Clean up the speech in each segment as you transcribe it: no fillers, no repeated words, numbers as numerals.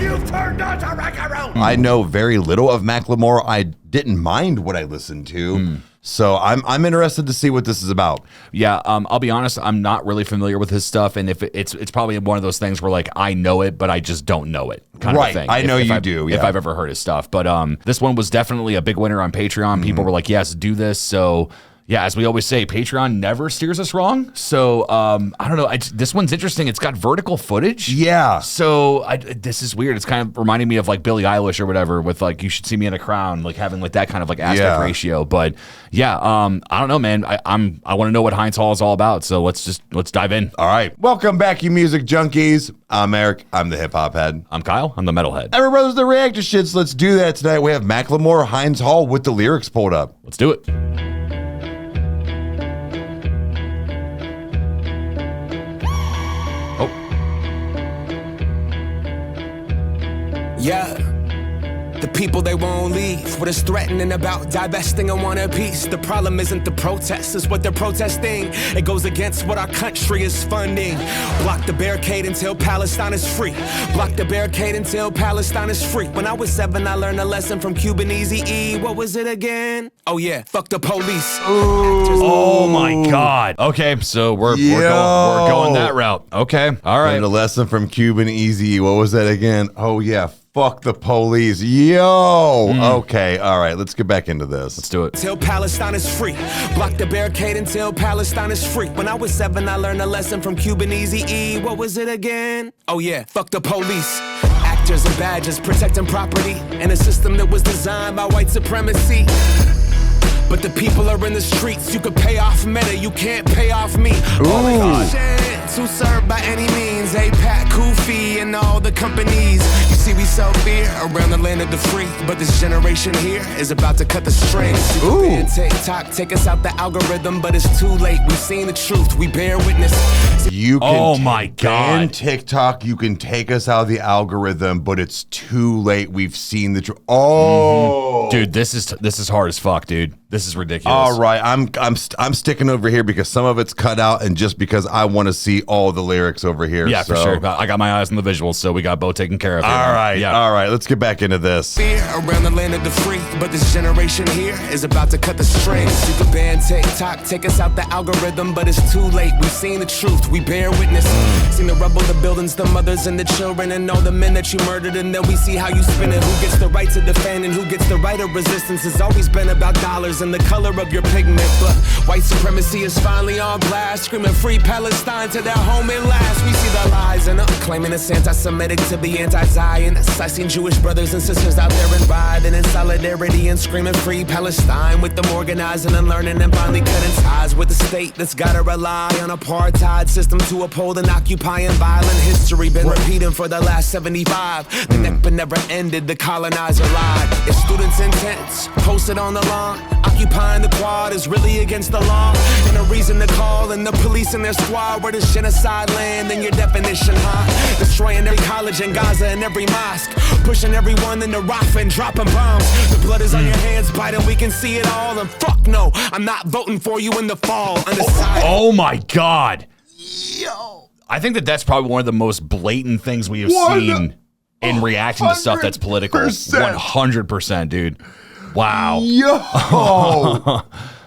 you've turned on to Rykerroad. I know very little of Macklemore. I didn't mind what I listened to. So I'm interested to see what this is about. Yeah, I'll be honest, I'm not really familiar with his stuff, and if it's probably one of those things where like I know it, but I just don't know it kind of thing. I know you do. If I've ever heard his stuff, but this one was definitely a big winner on Patreon. People were like, "Yes, do this." So. Yeah, as we always say, Patreon never steers us wrong. So I don't know. This one's interesting. It's got vertical footage. Yeah. So this is weird. It's kind of reminding me of like Billie Eilish or whatever with like You Should See Me in a Crown, like having like that kind of like aspect ratio. But yeah, I don't know, man. I want to know what Hind'S Hall is all about. So let's dive in. All right. Welcome back, you music junkies. I'm Eric. I'm the hip hop head. I'm Kyle. I'm the metal head. And we're brothers that react to shits. Let's do that tonight. We have Macklemore, Hind'S Hall with the lyrics pulled up. Let's do it. Yeah, the people they won't leave. What is threatening about divesting in one piece? The problem isn't the protest, it's what they're protesting. It goes against what our country is funding. Block the barricade until Palestine is free. Block the barricade until Palestine is free. When I was 7, I learned a lesson from Cuban Eazy-E. What was it again? Oh yeah, fuck the police. Oh my God. Okay, so we're going that route. Okay, all right. And a lesson from Cuban Easy. What was that again? Oh yeah. Fuck the police. Yo. Okay. All right. Let's get back into this. Let's do it. Till Palestine is free. Block the barricade until Palestine is free. When I was 7, I learned a lesson from Cuban Eazy-E. What was it again? Oh yeah. Fuck the police. Actors and badges protecting property in a system that was designed by white supremacy. But the people are in the streets. You could pay off Meta, you can't pay off me. To serve by any means, APAC, Kofi, and all the companies. You see, we sell fear around the land of the free, but this generation here is about to cut the strings. And TikTok take us out the algorithm, but it's too late. We've seen the truth. We bear witness. You can oh my God. ban TikTok. You can take us out of the algorithm, but it's too late. We've seen the truth. Oh, dude, this is hard as fuck, dude. This is ridiculous. All right, I'm sticking over here because some of it's cut out, and just because I want to see all the lyrics over here. Yeah, for sure. I got my eyes on the visuals, so we got both taken care of. All right. Let's get back into this. Fear around the land of the free, but this generation here is about to cut the strings. You can ban TikTok, take us out the algorithm, but it's too late. We've seen the truth. We bear witness. Seen the rubble, the buildings, the mothers, and the children, and all the men that you murdered, and then we see how you spin it. Who gets the right to defend and who gets the right of resistance? It's always been about dollars and the color of your pigment, but white supremacy is finally on blast, screaming free Palestine to their home at last. We see the lies and claiming it's anti-Semitic to be anti-Zionist. I seen Jewish brothers and sisters out there and riding in solidarity and screaming free Palestine, with them organizing and learning and finally cutting ties with the state that's gotta rely on apartheid system to uphold an occupying violent history. Been repeating for the last 75. The Nakba never ended, the colonizer lied. If students' intents posted on the lawn, occupying the quad is really against the law, and a reason to call in the police and their squad. Where does genocide land in your definition, huh? Destroying every college in Gaza and every mosque, pushing everyone into Rafah and dropping bombs. The blood is on your hands, Biden, we can see it all. And fuck no, I'm not voting for you in the fall. Undecided. Oh my God. Yo. I think that's probably one of the most blatant things we have seen in reacting to stuff that's political. 100%, dude. Wow. Yo.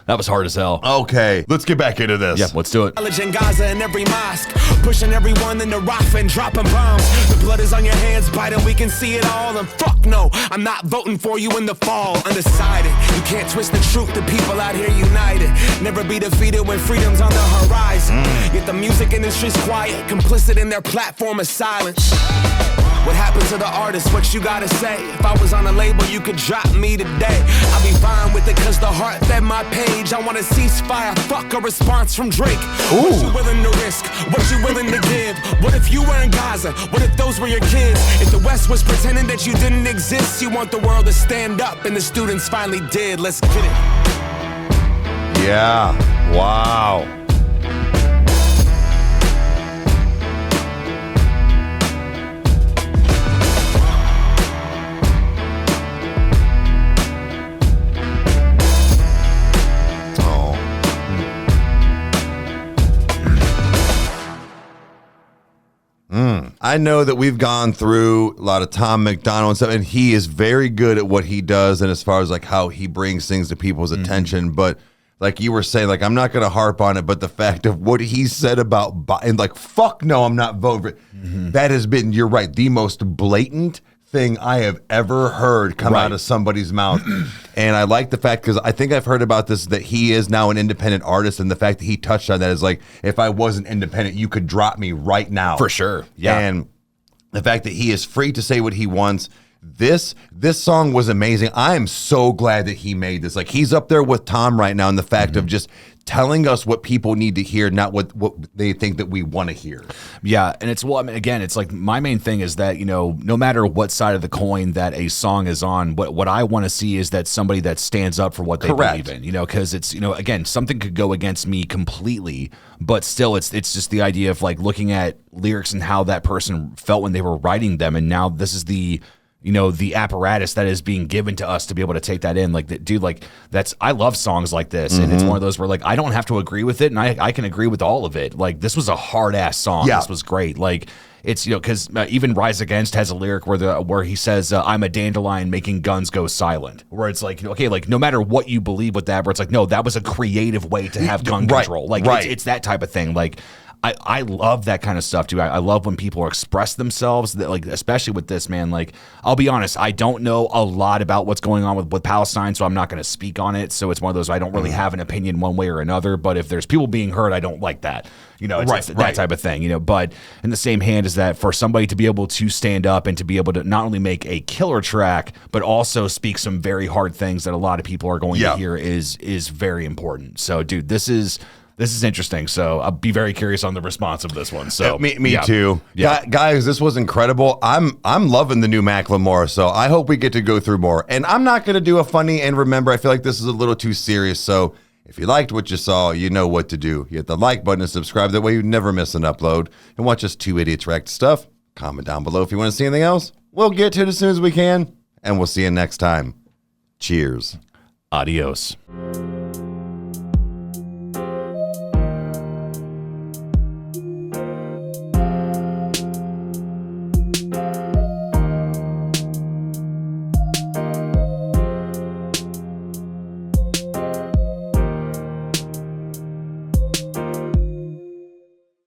That was hard as hell. Okay, let's get back into this. Yeah, let's do it. College in Gaza and every mosque, pushing everyone into Rafah and dropping bombs. The blood is on your hands, Biden, we can see it all. And fuck no, I'm not voting for you in the fall. Undecided, you can't twist the truth. The people out here united, never be defeated when freedom's on the horizon. Yet the music industry's quiet, complicit in their platform of silence. What happened to the artist? What you gotta say? If I was on a label, you could drop me today. I'll be fine with it, cause the heart fed my page. I want a ceasefire, fuck a response from Drake. What you willing to risk? What you willing to give? What if you were in Gaza? What if those were your kids? If the West was pretending that you didn't exist, you want the world to stand up, and the students finally did. Let's get it. Yeah, wow. I know that we've gone through a lot of Tom McDonald and stuff, and he is very good at what he does, and as far as like how he brings things to people's attention. But like you were saying, like I'm not going to harp on it, but the fact of what he said about and like fuck no, I'm not voting for it. That has been, you're right, the most blatant thing I have ever heard come out of somebody's mouth. And I like the fact, because I think I've heard about this, that he is now an independent artist, and the fact that he touched on that is like, if I wasn't independent, you could drop me right now. For sure. Yeah. And the fact that he is free to say what he wants. This song was amazing. I am so glad that he made this. Like, he's up there with Tom right now in the fact of just telling us what people need to hear, not what they think that we want to hear. Yeah, and it's, well, I mean, again, it's like my main thing is that, you know, no matter what side of the coin that a song is on, what I want to see is that somebody that stands up for what they believe in, you know, because it's, you know, again, something could go against me completely, but still it's just the idea of like looking at lyrics and how that person felt when they were writing them, and now this is the, you know, the apparatus that is being given to us to be able to take that in. Like, dude, like I love songs like this. And it's one of those where like, I don't have to agree with it, and I can agree with all of it. Like, this was a hard ass song. Yeah. This was great. Like, it's, you know, because even Rise Against has a lyric where he says, I'm a dandelion making guns go silent, where it's like, okay, like no matter what you believe with that, where it's like, no, that was a creative way to have gun control. Like it's that type of thing. Like, I love that kind of stuff too. I love when people express themselves, that, like, especially with this, man. Like, I'll be honest, I don't know a lot about what's going on with Palestine, so I'm not going to speak on it. So it's one of those, I don't really have an opinion one way or another. But if there's people being hurt, I don't like that. You know, it's that type of thing. You know, but in the same hand is that for somebody to be able to stand up and to be able to not only make a killer track, but also speak some very hard things that a lot of people are going to hear is very important. So, dude, this is interesting. So I'll be very curious on the response of this one. So me too. Yeah. Guys, this was incredible. I'm loving the new Macklemore, so I hope we get to go through more. And I'm not going to do a funny and remember. I feel like this is a little too serious. So if you liked what you saw, you know what to do. You hit the like button and subscribe. That way you never miss an upload. And watch us two idiots react to stuff. Comment down below if you want to see anything else. We'll get to it as soon as we can. And we'll see you next time. Cheers. Adios.